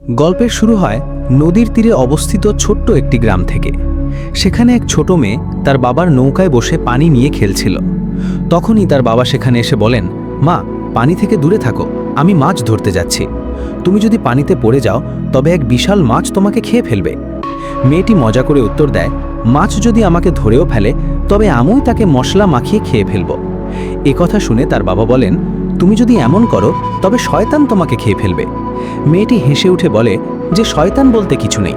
গল্পের শুরু হয় নদীর তীরে অবস্থিত ছোট্ট একটি গ্রাম থেকে। সেখানে এক ছোট মেয়ে তার বাবার নৌকায় বসে পানি নিয়ে খেলছিল। তখনই তার বাবা সেখানে এসে বলেন, মা, পানি থেকে দূরে থাকো, আমি মাছ ধরতে যাচ্ছি। তুমি যদি পানিতে পড়ে যাও তবে এক বিশাল মাছ তোমাকে খেয়ে ফেলবে। মেয়েটি মজা করে উত্তর দেয়, মাছ যদি আমাকে ধরেও ফেলে তবে আমিই তাকে মশলা মাখিয়ে খেয়ে ফেলব। কথা শুনে তার বাবা বলেন, তুমি যদি এমন করো তবে শয়তান তোমাকে খেয়ে ফেলবে। মেয়েটি হেসে উঠে বলে যে শয়তান বলতে কিছু নেই।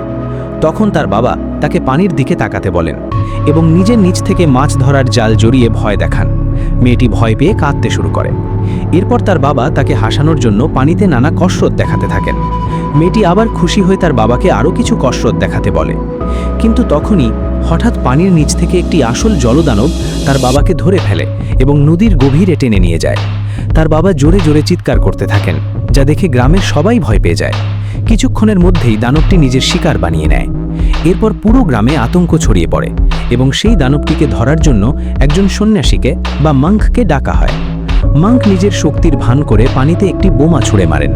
তখন তার বাবা তাকে পানির দিকে তাকাতে বলেন এবং নিজের নিচ থেকে মাছ ধরার জাল জড়িয়ে ভয় দেখান। মেয়েটি ভয় পেয়ে কাঁদতে শুরু করে। এরপর তার বাবা তাকে হাসানোর জন্য পানিতে নানা কসরত দেখাতে থাকেন। মেয়েটি আবার খুশি হয়ে তার বাবাকে আরও কিছু কসরত দেখাতে বলে। কিন্তু তখনই হঠাৎ পানির নিচ থেকে একটি আসল জলদানব তার বাবাকে ধরে ফেলে এবং নদীর গভীরে টেনে নিয়ে যায়। তার বাবা জোরে জোরে চিৎকার করতে থাকেন, যা দেখে গ্রামের সবাই ভয় পেয়ে যায়। কিছুক্ষণের মধ্যেই দানবটি নিজের শিকার বানিয়ে নেয়। এরপর পুরো গ্রামে আতঙ্ক ছড়িয়ে পড়ে এবং সেই দানবটিকে ধরার জন্য একজন সন্ন্যাসীকে বা মাংককে ডাকা হয়। মাংক নিজের শক্তির ভান করে পানিতে একটি বোমা ছুঁড়ে মারেন,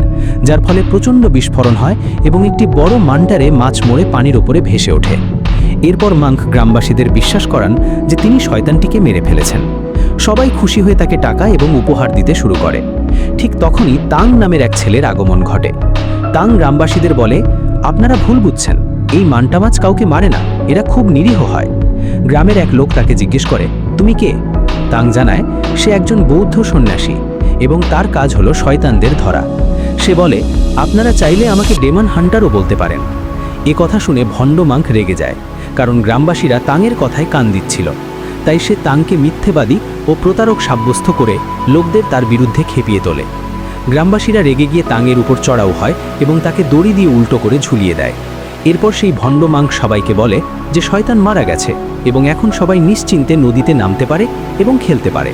যার ফলে প্রচণ্ড বিস্ফোরণ হয় এবং একটি বড় মান্টারে মাছ মরে পানির ওপরে ভেসে ওঠে। এরপর মাংক গ্রামবাসীদের বিশ্বাস করান যে তিনি শয়তানটিকে মেরে ফেলেছেন। সবাই খুশি হয়ে তাকে টাকা এবং উপহার দিতে শুরু করে। ঠিক তখনই তাং নামের এক ছেলের আগমন ঘটে। তাং গ্রামবাসীদের বলে, আপনারা ভুল বুঝছেন, এই মান্টা মাছ কাউকে মারে না, এরা খুব নিরীহ হয়। গ্রামের এক লোক তাকে জিজ্ঞেস করে, তুমি কে? তাং জানায় সে একজন বৌদ্ধ সন্ন্যাসী এবং তার কাজ হলো শয়তানদের ধরা। সে বলে, আপনারা চাইলে আমাকে ডেমন হান্টারও বলতে পারেন। কথা শুনে ভণ্ড মাংক রেগে যায়, কারণ গ্রামবাসীরা তাংয়ের কথায় কান দিচ্ছিল। তাই সে তাংকে মিথ্যেবাদী ও প্রতারক সাব্যস্ত করে লোকদের তার বিরুদ্ধে খেপিয়ে তোলে। গ্রামবাসীরা রেগে গিয়ে তাংয়ের উপর চড়াও হয় এবং তাকে দড়ি দিয়ে উল্টো করে ঝুলিয়ে দেয়। এরপর সেই ভণ্ড মাংক সবাইকে বলে যে শয়তান মারা গেছে এবং এখন সবাই নিশ্চিন্তে নদীতে নামতে পারে এবং খেলতে পারে।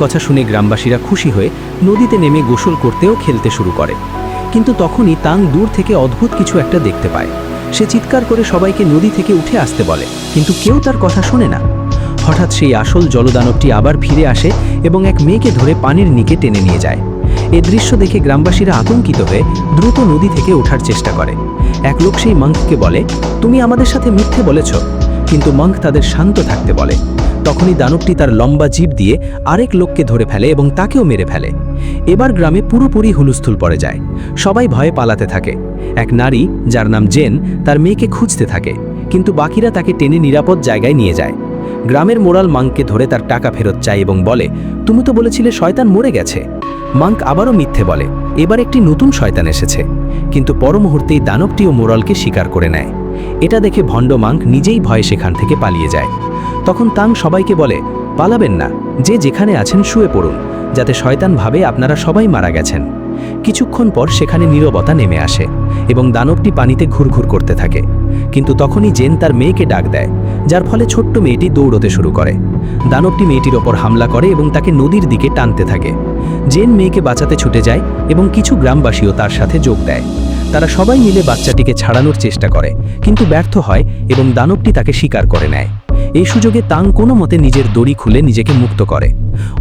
কথা শুনে গ্রামবাসীরা খুশি হয়ে নদীতে নেমে গোসল করতেও খেলতে শুরু করে। কিন্তু তখনই তাং দূর থেকে অদ্ভুত কিছু একটা দেখতে পায়। সে চিৎকার করে সবাইকে নদী থেকে উঠে আসতে বলে, কিন্তু কেউ তার কথা শোনে না। হঠাৎ সেই আসল জলদানবটি আবার ফিরে আসে এবং এক মেয়েকে ধরে পানির নিচে টেনে নিয়ে যায়। এই দৃশ্য দেখে গ্রামবাসীরা আতঙ্কিত হয়ে দ্রুত নদী থেকে ওঠার চেষ্টা করে। এক লোক সেই মাংককে বলে, তুমি আমাদের সাথে মিথ্যে বলেছ। কিন্তু মাংক তাদের শান্ত থাকতে বলে। তখনই দানবটি তার লম্বা জিভ দিয়ে আরেক লোককে ধরে ফেলে এবং তাকেও মেরে ফেলে। এবার গ্রামে পুরোপুরি হুলস্থুল পড়ে যায়। সবাই ভয়ে পালাতে থাকে। এক নারী, যার নাম জেন, তার মেয়েকে খুঁজতে থাকে, কিন্তু বাকিরা তাকে টেনে নিরাপদ জায়গায় নিয়ে যায়। গ্রামের মোড়াল মাংককে ধরে তার টাকা ফেরত চায় এবং বলে, তুমি তো বলেছিলে শয়তান মরে গেছে। মাংক আবারও মিথ্যে বলে, এবার একটি নতুন শয়তান এসেছে। কিন্তু পর মুহূর্তেই দানবটিও মোড়ালকে স্বীকার করে নেয়। এটা দেখে ভণ্ড মাংক নিজেই ভয়ে সেখান থেকে পালিয়ে যায়। তখন তাং সবাইকে বলে, পালাবেন না, যে যেখানে আছেন শুয়ে পড়ুন, যাতে শয়তান ভাবে আপনারা সবাই মারা গেছেন। কিছুক্ষণ পর সেখানে নীরবতা নেমে আসে এবং দানবটি পানিতে ঘুরঘুর করতে থাকে। কিন্তু তখনই জেন তার মেয়েকে ডাক দেয়, যার ফলে ছোট্ট মেয়েটি দৌড়তে শুরু করে। দানবটি মেয়েটির ওপর হামলা করে এবং তাকে নদীর দিকে টানতে থাকে। জেন মেয়েকে বাঁচাতে ছুটে যায় এবং কিছু গ্রামবাসীও তার সাথে যোগ দেয়। তারা সবাই মিলে বাচ্চাটিকে ছাড়ানোর চেষ্টা করে, কিন্তু ব্যর্থ হয় এবং দানবটি তাকে শিকার করে নেয়। এই সুযোগে তাং কোনো মতে নিজের দড়ি খুলে নিজেকে মুক্ত করে।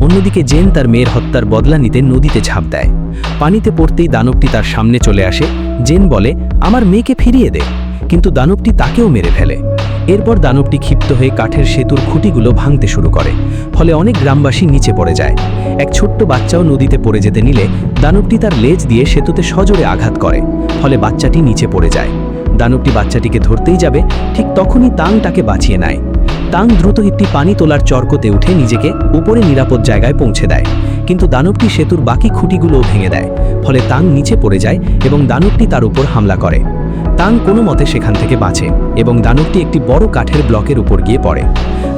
অন্যদিকে জেন তার মেয়ের হত্যার বদলা নিতে নদীতে ঝাঁপ দেয়। পানিতে পড়তেই দানবটি তার সামনে চলে আসে। জেন বলে, আমার মেয়েকে ফিরিয়ে দে, কিন্তু দানবটি তাকেও মেরে ফেলে। এরপর দানবটি ক্ষিপ্ত হয়ে কাঠের সেতুর খুঁটিগুলো ভাঙতে শুরু করে, ফলে অনেক গ্রামবাসী নিচে পড়ে যায়। এক ছোট্ট বাচ্চাও নদীতে পড়ে যেতে নিলে দানবটি তার লেজ দিয়ে সেতুতে সজোরে আঘাত করে, ফলে বাচ্চাটি নিচে পড়ে যায়। দানবটি বাচ্চাটিকে ধরতেই যাবে, ঠিক তখনই তাং তাকে বাঁচিয়ে নেয়। তাং দ্রুত একটি পানি তোলার চরকতে উঠে নিজেকে উপরে নিরাপদ জায়গায় পৌঁছে দেয়, কিন্তু দানবটি সেতুর বাকি খুঁটিগুলোও ভেঙে দেয়, ফলে তাং নিচে পড়ে যায় এবং দানবটি তার উপর হামলা করে। তাং কোনো মতে সেখান থেকে বাঁচে এবং দানবটি একটি বড় কাঠের ব্লকের উপর গিয়ে পড়ে।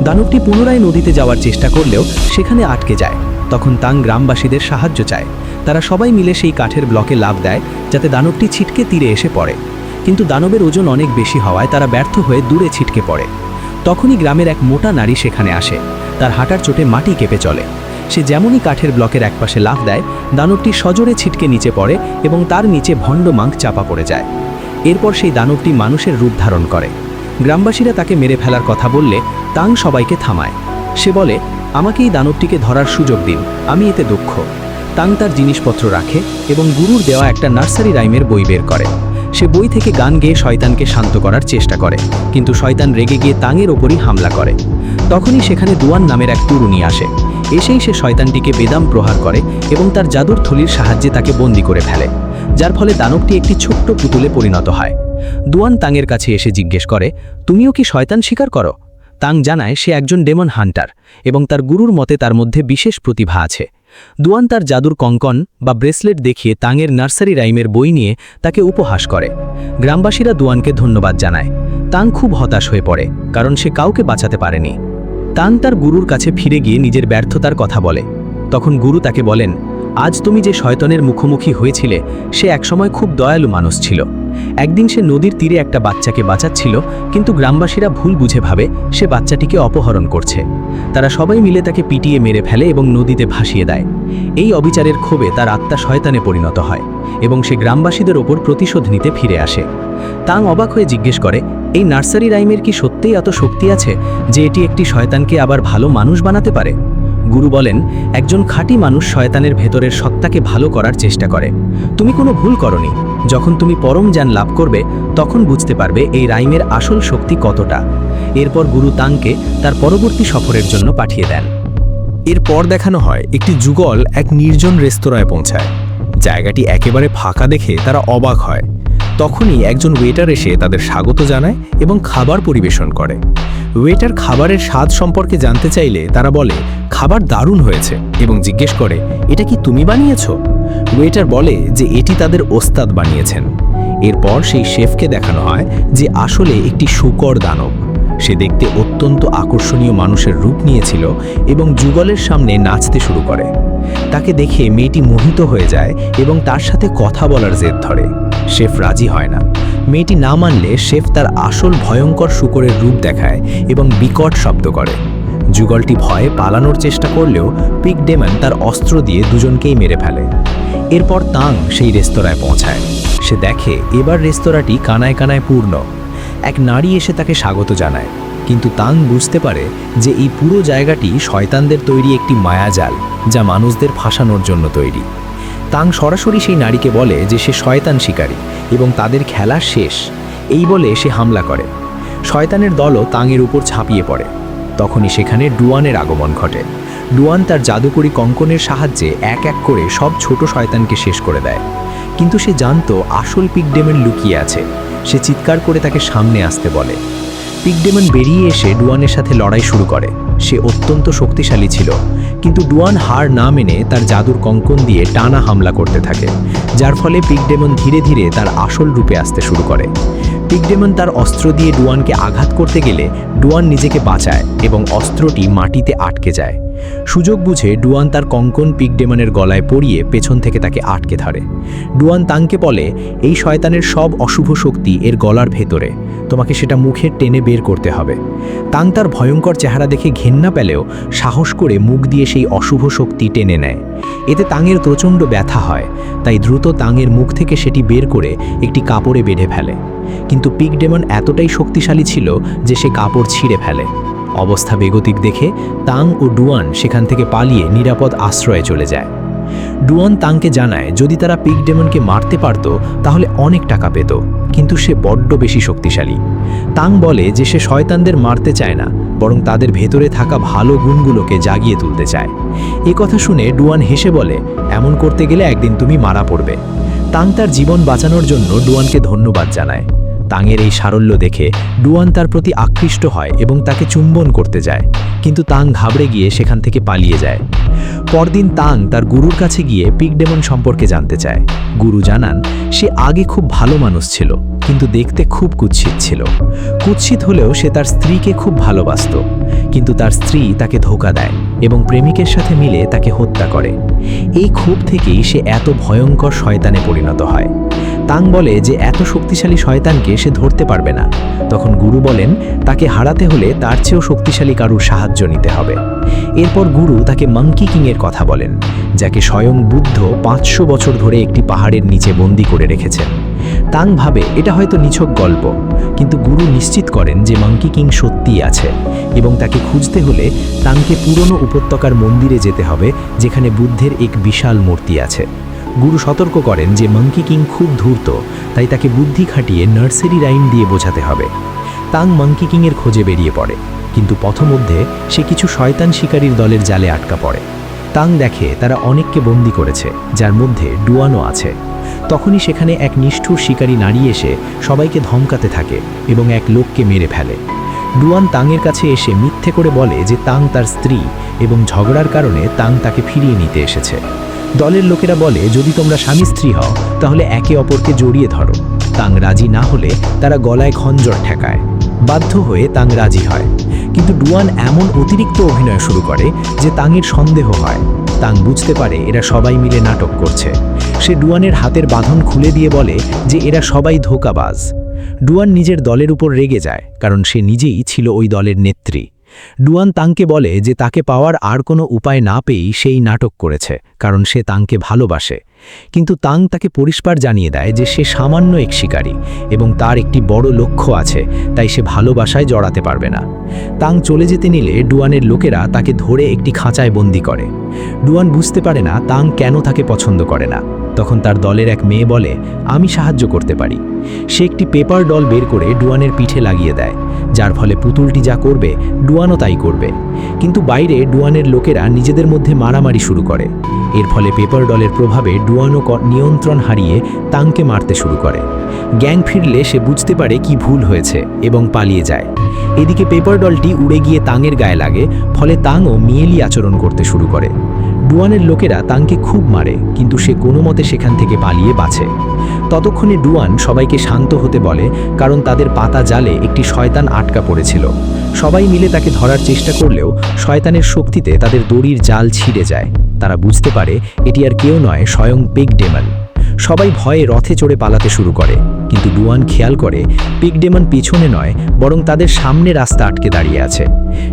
দানবটি পুনরায় নদীতে যাওয়ার চেষ্টা করলেও সেখানে আটকে যায়। তখন তাং গ্রামবাসীদের সাহায্য চায়। তারা সবাই মিলে সেই কাঠের ব্লকে লাফ দেয়, যাতে দানবটি ছিটকে তীরে এসে পড়ে। কিন্তু দানবের ওজন অনেক বেশি হওয়ায় তারা ব্যর্থ হয়ে দূরে ছিটকে পড়ে। তখনই গ্রামের এক মোটা নারী সেখানে আসে। তার হাঁটার চোটে মাটি কেঁপে চলে। সে যেমনই কাঠের ব্লকের একপাশে লাফ দেয়, দানবটি সজোরে ছিটকে নিচে পড়ে এবং তার নিচে ভণ্ড মাংক চাপা পড়ে যায়। এরপর সেই দানবটি মানুষের রূপ ধারণ করে। গ্রামবাসীরা তাকে মেরে ফেলার কথা বললে তাং সবাইকে থামায়। সে বলে, আমাকে এই দানবটিকে ধরার সুযোগ দিন, আমি এতে দক্ষ। তাং তার জিনিসপত্র রাখে এবং গুরুর দেওয়া একটা নার্সারি রাইমের বই বের করে। সে বই থেকে গান গেয়ে শয়তানকে শান্ত করার চেষ্টা করে, কিন্তু শয়তান রেগে গিয়ে তাঙের ওপরই হামলা করে। তখনই সেখানে দুয়ান নামের এক তরুণী আসে। এসেই সে শয়তানটিকে বেদম প্রহার করে এবং তার জাদুর থলির সাহায্যে তাকে বন্দী করে ফেলে, যার ফলে দানবটি একটি ছোট্ট পুতুলে পরিণত হয়। দুয়ান তাঙের কাছে এসে জিজ্ঞেস করে, তুমিও কি শয়তান শিকার করো? তাং জানায় সে একজন ডেমন হান্টার এবং তার গুরুর মতে তার মধ্যে বিশেষ প্রতিভা আছে। দুয়ান তার জাদুর কঙ্কন বা ব্রেসলেট দেখিয়ে তাঙের নার্সারি রাইমের বই নিয়ে তাকে উপহাস করে। গ্রামবাসীরা দুয়ানকে ধন্যবাদ জানায়। তাং খুব হতাশ হয়ে পড়ে, কারণ সে কাউকে বাঁচাতে পারেনি। তাং তার গুরুর কাছে ফিরে গিয়ে নিজের ব্যর্থতার কথা বলে। তখন গুরু তাকে বলেন, আজ তুমি যে শয়তানের মুখোমুখি হয়েছিলে সে একসময় খুব দয়ালু মানুষ ছিল। একদিন সে নদীর তীরে একটা বাচ্চাকে বাঁচাচ্ছিল, কিন্তু গ্রামবাসীরা ভুল বুঝে ভাবে সে বাচ্চাটিকে অপহরণ করছে। তারা সবাই মিলে তাকে পিটিয়ে মেরে ফেলে এবং নদীতে ভাসিয়ে দেয়। এই অবিচারের ক্ষোভে তার আত্মা শয়তানে পরিণত হয় এবং সে গ্রামবাসীদের ওপর প্রতিশোধ নিতে ফিরে আসে। তাং অবাক হয়ে জিজ্ঞেস করে, এই নার্সারি রাইমের কি সত্যিই এত শক্তি আছে যে এটি একটি শয়তানকে আবার ভালো মানুষ বানাতে পারে? গুরু বলেন, একজন খাঁটি মানুষ শয়তানের ভেতরের সত্তাকে ভালো করার চেষ্টা করে। তুমি কোনো ভুল করনি। যখন তুমি পরম জ্ঞান লাভ করবে তখন বুঝতে পারবে এই রাইমের আসল শক্তি কতটা। এরপর গুরু তাংকে তার পরবর্তী সফরের জন্য পাঠিয়ে দেন। এরপর দেখানো হয় একটি যুগল এক নির্জন রেস্তোরাঁয় পৌঁছায়। জায়গাটি একেবারে ফাঁকা দেখে তারা অবাক হয়। তখনই একজন ওয়েটার এসে তাদের স্বাগত জানায় এবং খাবার পরিবেশন করে। ওয়েটার খাবারের স্বাদ সম্পর্কে জানতে চাইলে তারা বলে, খাবার দারুণ হয়েছে, এবং জিজ্ঞেস করে, এটা কি তুমি বানিয়েছো? ওয়েটার বলে যে এটি তাদের ওস্তাদ বানিয়েছেন। এরপর সেই শেফকে দেখানো হয় যে আসলে একটি শূকর দানব। সে দেখতে অত্যন্ত আকর্ষণীয় মানুষের রূপ নিয়েছিল এবং যুগলের সামনে নাচতে শুরু করে। তাকে দেখে মেয়েটি মোহিত হয়ে যায় এবং তার সাথে কথা বলার জেদ ধরে। শেফ রাজি হয় না। মেয়েটি না মানলে শেফ তার আসল ভয়ঙ্কর শূকরের রূপ দেখায় এবং বিকট শব্দ করে। যুগলটি ভয়ে পালানোর চেষ্টা করলেও পিগ ডেমন তার অস্ত্র দিয়ে দুজনকেই মেরে ফেলে। এরপর তাং সেই রেস্তোরাঁয় পৌঁছায়। সে দেখে এবার রেস্তোরাঁটি কানায় কানায় পূর্ণ। এক নারী এসে তাকে স্বাগত জানায়, কিন্তু তাং বুঝতে পারে যে এই পুরো জায়গাটি শয়তানদের তৈরি একটি মায়াজাল, যা মানুষদের ফাঁসানোর জন্য তৈরি। তাং সরাসরি সেই নারীকে বলে যে সে শয়তান শিকারী এবং তাদের খেলা শেষ। এই বলে সে হামলা করে। শয়তানের দলও তাংয়ের উপর ঝাঁপিয়ে পড়ে। তখনই সেখানে ডুয়ানের আগমন ঘটে। ডুয়ান তার জাদুকরী কঙ্কনের সাহায্যে এক এক করে সব ছোট শয়তানকে শেষ করে দেয়। কিন্তু সে জানতো আসল পিগ ডেমন লুকিয়ে আছে। সে চিৎকার করে তাকে সামনে আসতে বলে। পিগ ডেমন বেরিয়ে এসে ডুয়ানের সাথে লড়াই শুরু করে। সে অত্যন্ত শক্তিশালী ছিল, কিন্তু ডুয়ান হার না মেনে তার জাদুর কঙ্কন দিয়ে টানা হামলা করতে থাকে, যার ফলে পিগ ডেমন ধীরে ধীরে তার আসল রূপে আসতে শুরু করে। পিগ ডেমন তার অস্ত্র দিয়ে ডুয়ানকে আঘাত করতে গেলে ডুয়ান নিজেকে বাঁচায় এবং অস্ত্রটি মাটিতে আটকে যায়। সুযোগ বুঝে ডুয়ান তার কঙ্কন পিগ ডেমনের গলায় পরিয়ে পেছন থেকে তাকে আটকে ধরে। ডুয়ান তাংকে বলে, এই শয়তানের সব অশুভ শক্তি এর গলার ভেতরে, তোমাকে সেটা মুখে টেনে বের করতে হবে। তাং তার ভয়ঙ্কর চেহারা দেখে ঘেন্না পেলেও সাহস করে মুখ দিয়ে সেই অশুভ শক্তি টেনে নেয়। এতে তাঙের প্রচণ্ড ব্যথা হয়, তাই দ্রুত তাঙের মুখ থেকে সেটি বের করে একটি কাপড়ে বেঁধে ফেলে। কিন্তু পিগ ডেমন এতটাই শক্তিশালী ছিল যে সে কাপড় ছিঁড়ে ফেলে। অবস্থা বেগতিক দেখে তাং ও ডুয়ান সেখান থেকে পালিয়ে নিরাপদ আশ্রয়ে চলে যায়। ডুয়ান তাংকে জানায় যদি তারা পিগ ডেমনকে মারতে পারত তাহলে অনেক টাকা পেত, কিন্তু সে বড্ড বেশি শক্তিশালী। তাং বলে যে সে শয়তানদের মারতে চায় না, বরং তাদের ভেতরে থাকা ভালো গুণগুলোকে জাগিয়ে তুলতে চায়। এ কথা শুনে ডুয়ান হেসে বলে, এমন করতে গেলে একদিন তুমি মারা পড়বে। তাং তার জীবন বাঁচানোর জন্য ডুয়ানকে ধন্যবাদ জানায়। তাংয়ের এই সারল্য দেখে ডুয়ান তার প্রতি আকৃষ্ট হয় এবং তাকে চুম্বন করতে যায়, কিন্তু তাং ঘাবড়ে গিয়ে সেখান থেকে পালিয়ে যায়। পরদিন তাং তার গুরুর কাছে গিয়ে পিগ ডেমন সম্পর্কে জানতে চায়। গুরু জানান সে আগে খুব ভালো মানুষ ছিল, কিন্তু দেখতে খুব কুৎসিত ছিল। কুৎসিত হলেও সে তার স্ত্রীকে খুব ভালোবাসত, কিন্তু তার স্ত্রী তাকে ধোঁকা দেয় এবং প্রেমিকের সাথে মিলে তাকে হত্যা করে। এই ক্ষোভ থেকেই সে এত ভয়ঙ্কর শয়তানে পরিণত হয়। তাং বলে যে এত শক্তিশালী শয়তানকে সে ধরতে পারবে না। তখন গুরু বলেন তাকে হারাতে হলে তার চেয়েও শক্তিশালী কারুর সাহায্য নিতে হবে। এরপর গুরু তাকে মাঙ্কি কিংয়ের কথা বলেন, যাকে স্বয়ং বুদ্ধ 500 বছর ধরে একটি পাহাড়ের নিচে বন্দি করে রেখেছেন। তাং ভাবে এটা হয়তো নিছক গল্প, কিন্তু গুরু নিশ্চিত করেন যে মাঙ্কি কিং সত্যিই আছে এবং তাকে খুঁজতে হলে তাংকে পুরনো উপত্যকার মন্দিরে যেতে হবে, যেখানে বুদ্ধের এক বিশাল মূর্তি আছে। গুরু সতর্ক করেন যে মাঙ্কি কিং খুব ধূর্ত, তাই তাকে বুদ্ধি খাটিয়ে নার্সারি রাইম দিয়ে বোঝাতে হবে। তাং মাঙ্কি কিংয়ের খোঁজে বেরিয়ে পড়ে, কিন্তু পথমধ্যে সে কিছু শয়তান শিকারীর দলের জালে আটকা পড়ে। তাং দেখে তারা অনেককে বন্দি করেছে, যার মধ্যে ডুয়ানও আছে। তখনই সেখানে এক নিষ্ঠুর শিকারী নারী এসে সবাইকে ধমকাতে থাকে এবং এক লোককে মেরে ফেলে। ডুয়ান তাংয়ের কাছে এসে মিথ্যে করে বলে যে তাং তার স্ত্রী এবং ঝগড়ার কারণে তাং তাকে ফিরিয়ে নিতে এসেছে। দলের লোকেরা বলে, যদি তোমরা স্বামী স্ত্রী হও তাহলে একে অপরকে জড়িয়ে ধরো। তাং রাজি না হলে তারা গলায় খঞ্জর ঠেকায়। বাধ্য হয়ে তাং রাজি হয়, কিন্তু ডুয়ান এমন অতিরিক্ত অভিনয় শুরু করে যে তাংয়ের সন্দেহ হয়। তাং বুঝতে পারে এরা সবাই মিলে নাটক করছে। সে ডুয়ানের হাতের বাঁধন খুলে দিয়ে বলে যে এরা সবাই ধোঁকাবাজ। ডুয়ান নিজের দলের উপর রেগে যায়, কারণ সে নিজেই ছিল ওই দলের নেত্রী। ডুয়ান তাংকে বলে যে তাকে পাওয়ার আর কোনো উপায় না পেয়েই সেই নাটক করেছে, কারণ সে তাংকে ভালোবাসে। কিন্তু তাং তাকে পরিষ্কার জানিয়ে দেয় যে সে সামান্য এক শিকারী এবং তার একটি বড় লক্ষ্য আছে, তাই সে ভালোবাসায় জড়াতে পারবে না। তাং চলে যেতে নিলে ডুয়ানের লোকেরা তাকে ধরে একটি খাঁচায় বন্দি করে। ডুয়ান বুঝতে পারে না তাং কেন তাকে পছন্দ করে না। তখন তার দলের এক মেয়ে বলে, আমি সাহায্য করতে পারি। সে একটি পেপার ডল বের করে ডুয়ানের পিঠে লাগিয়ে দেয়, যার ফলে পুতুলটি যা করবে ডুয়ানও তাই করবে। কিন্তু বাইরে ডুয়ানের লোকেরা নিজেদের মধ্যে মারামারি শুরু করে। এর ফলে পেপার ডলের প্রভাবে ডুয়ানও নিয়ন্ত্রণ হারিয়ে তাংকে মারতে শুরু করে। গ্যাং ফিরলে সে বুঝতে পারে কি ভুল হয়েছে এবং পালিয়ে যায়। এদিকে পেপার ডলটি উড়ে গিয়ে তাংয়ের গায়ে লাগে, ফলে তাংও মিয়েলি আচরণ করতে শুরু করে। ডুয়ানের লোকেরা তাংকে খুব মারে, কিন্তু সে কোনো মতে সেখান থেকে পালিয়ে বাঁচে। ততক্ষণে ডুয়ান সবাইকে শান্ত হতে বলে, কারণ তাদের পাতা জালে একটি শয়তান আটকা পড়েছিল। সবাই মিলে তাকে ধরার চেষ্টা করলেও শয়তানের শক্তিতে তাদের দড়ির জাল ছিঁড়ে যায়। তারা বুঝতে পারে এটি আর কেউ নয়, স্বয়ং পিগ ডেমন। সবাই ভয়ে রথে চড়ে পালাতে শুরু করে, কিন্তু ডুয়ান খেয়াল করে পিগ ডেমন পিছনে নয়, বরং তাদের সামনে রাস্তা আটকে দাঁড়িয়ে আছে।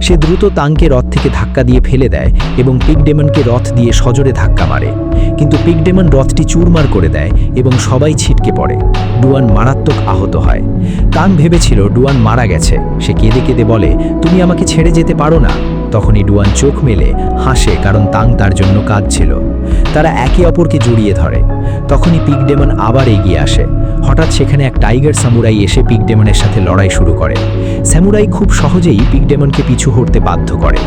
সে দ্রুত তাংকে রথ থেকে ধাক্কা দিয়ে ফেলে দেয় এবং পিগ ডেমনকে রথ দিয়ে সজোরে ধাক্কা মারে। কিন্তু পিগ ডেমন রথটি চুরমার করে দেয় এবং সবাই ছিটকে পড়ে। ডুয়ান মারাত্মক আহত হয়। তাং ভেবেছিল ডুয়ান মারা গেছে। সে কেঁদে কেঁদে বলে, তুমি আমাকে ছেড়ে যেতে পারো না। তখনই ডুয়ান চোখ মেলে হাসে, কারণ তাং তার জন্য কাঁদছিল। তারা একে অপরকে জড়িয়ে ধরে। তখনই পিগ ডেমন আবার এগিয়ে আসে। হঠাৎ সেখানে এক টাইগার সামুরাই এসে পিগ ডেমনের সাথে লড়াই শুরু করে। সামুরাই খুব সহজেই পিগ ডেমনকে পিছু হটতে বাধ্য করে।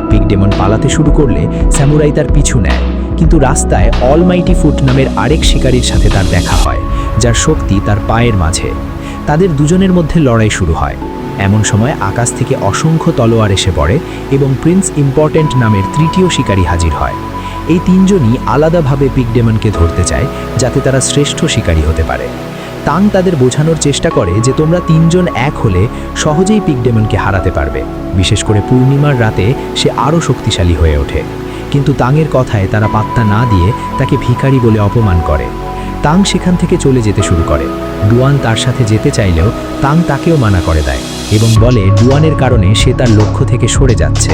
পিগ ডেমন পালাতে শুরু করলে সামুরাই তার পিছু নেয়, কিন্তু রাস্তায় অলমাইটি ফুট নামের আরেক শিকারীর সাথে তার দেখা হয়, যার শক্তি তার পায়ের মাঝে। তাদের দুজনের মধ্যে লড়াই শুরু হয়। এমন সময় আকাশ থেকে অসংখ্য তলোয়ার এসে পড়ে এবং প্রিন্স ইম্পর্ট্যান্ট নামের তৃতীয় শিকারী হাজির হয়। এই তিনজনই আলাদাভাবে পিগ ডেমনকে ধরতে চায়, যাতে তারা শ্রেষ্ঠ শিকারী হতে পারে। তাং তাদের বোঝানোর চেষ্টা করে যে তোমরা তিনজন এক হলে সহজেই পিগ ডেমনকে হারাতে পারবে। বিশেষ করে পূর্ণিমার রাতে সে আরও শক্তিশালী হয়ে ওঠে। কিন্তু তাংয়ের কথায় তারা পাত্তা না দিয়ে তাকে ভিখারি বলে অপমান করে। তাং সেখান থেকে চলে যেতে শুরু করে। ডুয়ান তার সাথে যেতে চাইলেও তাং তাকেও মানা করে দেয় এবং বলে ডুয়ানের কারণে সে তার লক্ষ্য থেকে সরে যাচ্ছে।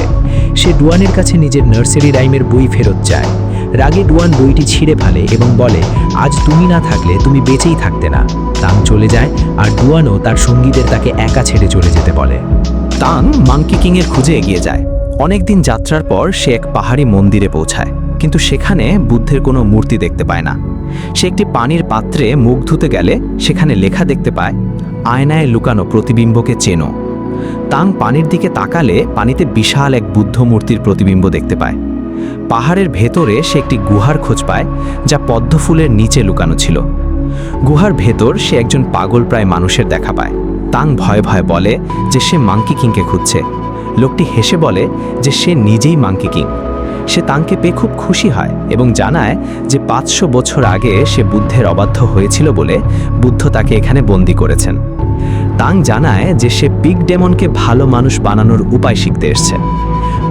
সে ডুয়ানের কাছে নিজের নার্সারি রাইমের বই ফেরত চায়। রাগে ডুয়ান বইটি ছিঁড়ে ফেলে এবং বলে, আজ তুমি না থাকলে তুমি বেঁচেই থাকতে না। তাং চলে যায়, আর ডুয়ানও তার সঙ্গীদের তাকে একা ছেড়ে চলে যেতে বলে। তাং মাঙ্কি কিংয়ের খুঁজে এগিয়ে যায়। অনেকদিন যাত্রার পর সে এক পাহাড়ি মন্দিরে পৌঁছায়, কিন্তু সেখানে বুদ্ধের কোনো মূর্তি দেখতে পায় না। সে একটি পানির পাত্রে মুখ ধুতে গেলে সেখানে লেখা দেখতে পায়, আয়নায় লুকানো প্রতিবিম্বকে চেনো। তাং পানির দিকে তাকালে পানিতে বিশাল এক বুদ্ধ মূর্তির প্রতিবিম্ব দেখতে পায়। পাহাড়ের ভেতরে সে একটি গুহার খোঁজ পায়, যা পদ্ম ফুলের নিচে লুকানো ছিল। গুহার ভেতর সে একজন পাগলপ্রায় মানুষের দেখা পায়। তাং ভয়ে ভয়ে বলে যে সে মাঙ্কি কিংকে খুঁজছে। লোকটি হেসে বলে যে সে নিজেই মাঙ্কি কিং। সে তাংকে পেয়ে খুব খুশি হয় এবং জানায় যে 500 বছর আগে সে বুদ্ধের অবাধ্য হয়েছিল বলে বুদ্ধ তাকে এখানে বন্দী করেছেন। তাং জানায় যে সে পিগ ডেমনকে ভালো মানুষ বানানোর উপায় শিখতে এসছে।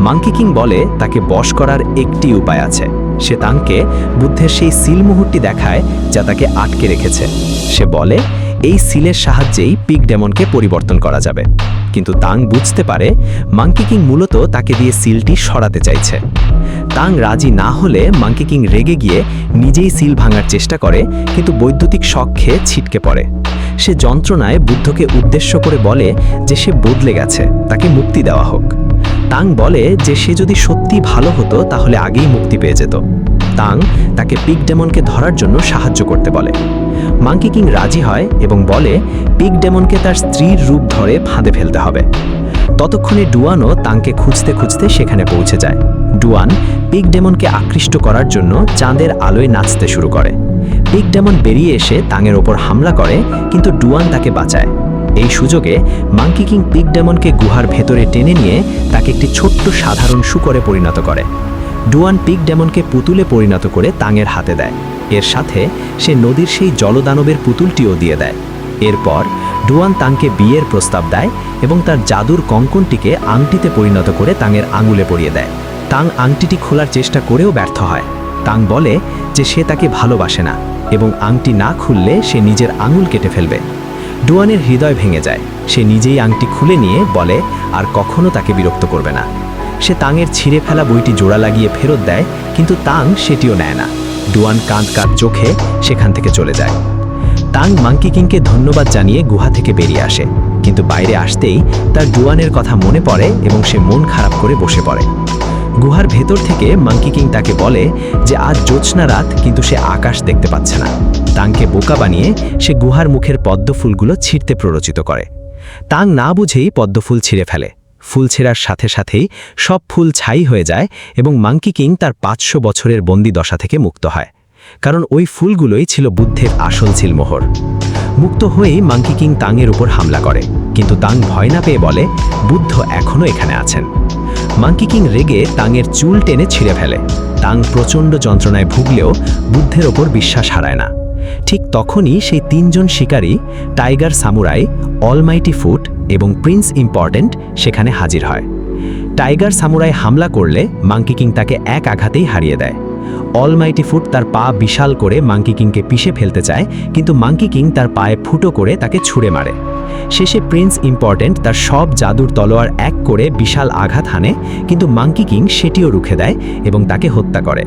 মাঙ্কি কিং বলে তাকে বশ করার একটি উপায় আছে। সে তাংকে বুদ্ধের সেই সিল মুহূর্তটি দেখায় যা তাকে আটকে রেখেছে। সে বলে এই সিলের সাহায্যেই পিগ ডেমনকে পরিবর্তন করা যাবে। কিন্তু তাং বুঝতে পারে মাঙ্কি কিং মূলত তাকে দিয়ে সিলটি সরাতে চাইছে। তাং রাজি না হলে মাঙ্কি কিং রেগে গিয়ে নিজেই সিল ভাঙার চেষ্টা করে, কিন্তু বৈদ্যুতিক শক খেয়ে ছিটকে পড়ে। সে যন্ত্রণায় বুদ্ধকে উদ্দেশ্য করে বলে যে সে বদলে গেছে, তাকে মুক্তি দেওয়া হোক। তাং বলে যে সে যদি সত্যি ভালো হতো তাহলে আগেই মুক্তি পেয়ে যেত। তাং তাকে পিগ ডেমনকে ধরার জন্য সাহায্য করতে বলে। মাঙ্কি কিং রাজি হয় এবং বলে পিগ ডেমনকে তার স্ত্রীর রূপ ধরে ফাঁদে ফেলতে হবে। ততক্ষণে ডুয়ানও তাংকে খুঁজতে খুঁজতে সেখানে পৌঁছে যায়। ডুয়ান পিগ ডেমনকে আকৃষ্ট করার জন্য চাঁদের আলোয় নাচতে শুরু করে। পিগ ডেমন বেরিয়ে এসে তাংয়ের ওপর হামলা করে, কিন্তু ডুয়ান তাকে বাঁচায়। এই সুযোগে মাঙ্কি কিং পিগ ডেমনকে গুহার ভেতরে টেনে নিয়ে তাকে একটি ছোট্ট সাধারণ শূকরে পরিণত করে। ডুয়ান পিগ ডেমনকে পুতুলে পরিণত করে তাংয়ের হাতে দেয়। এর সাথে সে নদীর সেই জলদানবের পুতুলটিও দিয়ে দেয়। এরপর ডুয়ান তাংকে বিয়ের প্রস্তাব দেয় এবং তার জাদুর কঙ্কনটিকে আংটিতে পরিণত করে তাংয়ের আঙুলে পরিয়ে দেয়। তাং আংটিটি খোলার চেষ্টা করেও ব্যর্থ হয়। তাং বলে যে সে তাকে ভালোবাসে না এবং আংটি না খুললে সে নিজের আঙুল কেটে ফেলবে। ডুয়ানের হৃদয় ভেঙে যায়। সে নিজেই আংটি খুলে নিয়ে বলে আর কখনো তাকে বিরক্ত করবে না। সে তাংয়ের ছিঁড়ে ফেলা বইটি জোড়া লাগিয়ে ফেরত দেয়, কিন্তু তাং সেটিও নেয় না। ডুয়ান কাঁদ চোখে সেখান থেকে চলে যায়। তাং মাঙ্কি কিংকে ধন্যবাদ জানিয়ে গুহা থেকে বেরিয়ে আসে, কিন্তু বাইরে আসতেই তার ডুয়ানের কথা মনে পড়ে এবং সে মন খারাপ করে বসে পড়ে। গুহার ভেতর থেকে মাঙ্কি কিং তাকে বলে যে আজ জ্যোৎস্না রাত, কিন্তু সে আকাশ দেখতে পাচ্ছে না। তাংকে বোকা বানিয়ে সে গুহার মুখের পদ্মফুলগুলো ছিঁড়তে প্ররোচিত করে। তাং না বুঝেই পদ্মফুল ছিঁড়ে ফেলে। ফুল ছেঁড়ার সাথে সাথেই সব ফুল ছাই হয়ে যায় এবং মাঙ্কি কিং তার 500 বছরের বন্দি দশা থেকে মুক্ত হয়, কারণ ওই ফুলগুলোই ছিল বুদ্ধের আসল সিলমোহর। মুক্ত হয়েই মাঙ্কি কিং তাংয়ের উপর হামলা করে, কিন্তু তাং ভয় না পেয়ে বলে বুদ্ধ এখনও এখানে আছেন। মাঙ্কি কিং রেগে তাংয়ের চুল টেনে ছিঁড়ে ফেলে। তাং প্রচণ্ড যন্ত্রণায় ভুগলেও বুদ্ধের ওপর বিশ্বাস হারায় না। ঠিক তখনই সেই 3 জন শিকারী টাইগার সামুরাই, অলমাইটি ফুট এবং প্রিন্স ইম্পর্টেন্ট সেখানে হাজির হয়। টাইগার সামুরাই হামলা করলে মাঙ্কি কিং তাকে এক আঘাতেই হারিয়ে দেয়। অলমাইটি ফুট তার পা বিশাল করে মাঙ্কি কিংকে পিষে ফেলতে চায়, কিন্তু মাঙ্কি কিং তার পায়ে ফুটো করে তাকে ছুঁড়ে মারে। শেষে প্রিন্স ইম্পর্টেন্ট তার সব জাদুর তলোয়ার এক করে বিশাল আঘাত হানে, কিন্তু মাঙ্কি কিং সেটিও রুখে দেয় এবং তাকে হত্যা করে।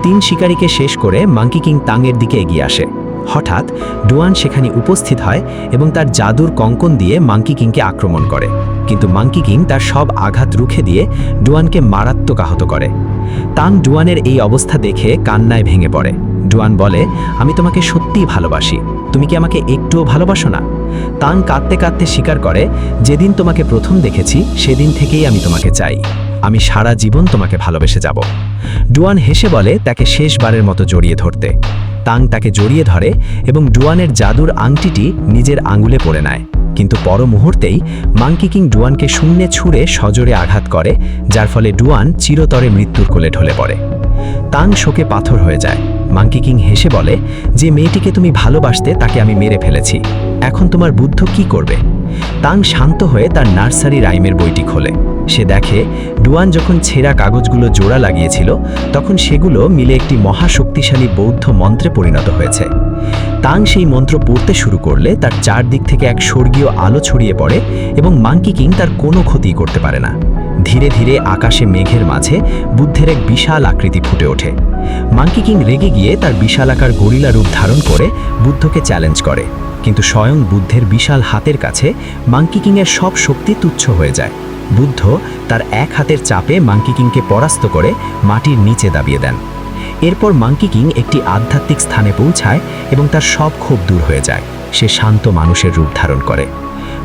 3 শিকারীকে শেষ করে মাঙ্কি কিং তাংয়ের দিকে এগিয়ে আসে। হঠাৎ ডুয়ান সেখানে উপস্থিত হয় এবং তার জাদুর কঙ্কন দিয়ে মাঙ্কি কিংকে আক্রমণ করে, কিন্তু মাঙ্কি কিং তার সব আঘাত রুখে দিয়ে ডুয়ানকে মারাত্মক আহত করে। তাং ডুয়ানের এই অবস্থা দেখে কান্নায় ভেঙে পড়ে। ডুয়ান বলে, আমি তোমাকে সত্যিই ভালোবাসি, তুমি কি আমাকে একটুও ভালোবাসো না? তাং কাঁদতে কাঁদতে স্বীকার করে, যেদিন তোমাকে প্রথম দেখেছি সেদিন থেকেই আমি তোমাকে চাই, আমি সারা জীবন তোমাকে ভালোবেসে যাব। ডুয়ান হেসে বলে তাকে শেষবারের মতো জড়িয়ে ধরতে। তাং তাকে জড়িয়ে ধরে এবং ডুয়ানের জাদুর আংটিটি নিজের আঙুলে পরে নেয়, কিন্তু পর মুহূর্তেই মাঙ্কি কিং ডুয়ানকে শূন্যে ছুঁড়ে সজোরে আঘাত করে, যার ফলে ডুয়ান চিরতরে মৃত্যুর কোলে ঢলে পড়ে। তাং শোকে পাথর হয়ে যায়। মাঙ্কি কিং হেসে বলে, যে মেয়েটিকে তুমি ভালোবাসতে তাকে আমি মেরে ফেলেছি, এখন তোমার বুদ্ধ কি করবে? তাং শান্ত হয়ে তার নার্সারি রাইমের বইটি খোলে। সে দেখে ডুয়ান যখন ছেঁড়া কাগজগুলো জোড়া লাগিয়েছিল তখন সেগুলো মিলে একটি মহাশক্তিশালী বৌদ্ধ মন্ত্রে পরিণত হয়েছে। তাং সেই মন্ত্র পড়তে শুরু করলে তার চারদিক থেকে এক স্বর্গীয় আলো ছড়িয়ে পড়ে এবং মাঙ্কি কিং তার কোনো ক্ষতি করতে পারে না। ধীরে ধীরে আকাশে মেঘের মাঝে বুদ্ধের এক বিশাল আকৃতি ফুটে ওঠে। মাঙ্কি কিং রেগে গিয়ে তার বিশালাকার গরিলা রূপ ধারণ করে বুদ্ধকে চ্যালেঞ্জ করে, কিন্তু স্বয়ং বুদ্ধের বিশাল হাতের কাছে মাঙ্কি কিংয়ের সব শক্তি তুচ্ছ হয়ে যায়। বুদ্ধ তার এক হাতের চাপে মাঙ্কি কিংকে পরাস্ত করে মাটির নিচে দাবিয়ে দেন। এরপর মাঙ্কি কিং একটি আধ্যাত্মিক স্থানে পৌঁছায় এবং তার সব ক্ষোভ দূর হয়ে যায়। সে শান্ত মানুষের রূপ ধারণ করে।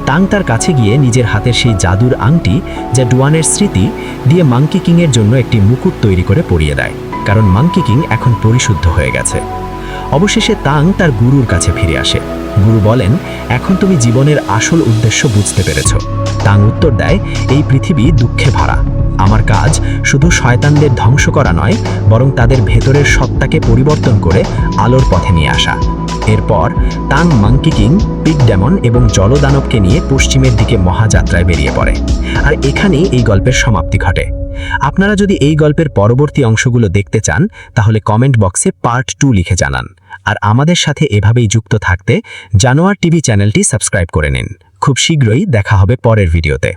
তাং তার কাছে গিয়ে নিজের হাতের সেই জাদুর আংটি, যা ডুয়ানের স্মৃতি, দিয়ে মাঙ্কি কিংয়ের জন্য একটি মুকুট তৈরি করে পরিয়ে দেয়, কারণ মাঙ্কি কিং এখন পরিশুদ্ধ হয়ে গেছে। অবশেষে তাং তার গুরুর কাছে ফিরে আসে। গুরু বলেন, এখন তুমি জীবনের আসল উদ্দেশ্য বুঝতে পেরেছ। তাং উত্তর দেয়, এই পৃথিবী দুঃখে ভরা। আমার কাজ শুধু শয়তানদের ধ্বংস করা নয়, বরং তাদের ভেতরের সত্তাকে পরিবর্তন করে আলোর পথে নিয়ে আসা। এরপর তাং মাঙ্কি কিং, পিগ ডেমন এবং জলদানবকে নিয়ে পশ্চিমের দিকে মহাযাত্রায় বেরিয়ে পড়ে। আর এখানেই এই গল্পের সমাপ্তি ঘটে। আপনারা যদি এই গল্পের পরবর্তী অংশগুলো দেখতে চান তাহলে কমেন্ট বক্সে পার্ট 2 লিখে জানান। আর আমাদের সাথে এভাবেই যুক্ত থাকতে জানোয়ার টিভি চ্যানেলটি সাবস্ক্রাইব করে নিন। খুব শীঘ্রই দেখা হবে পরের ভিডিওতে।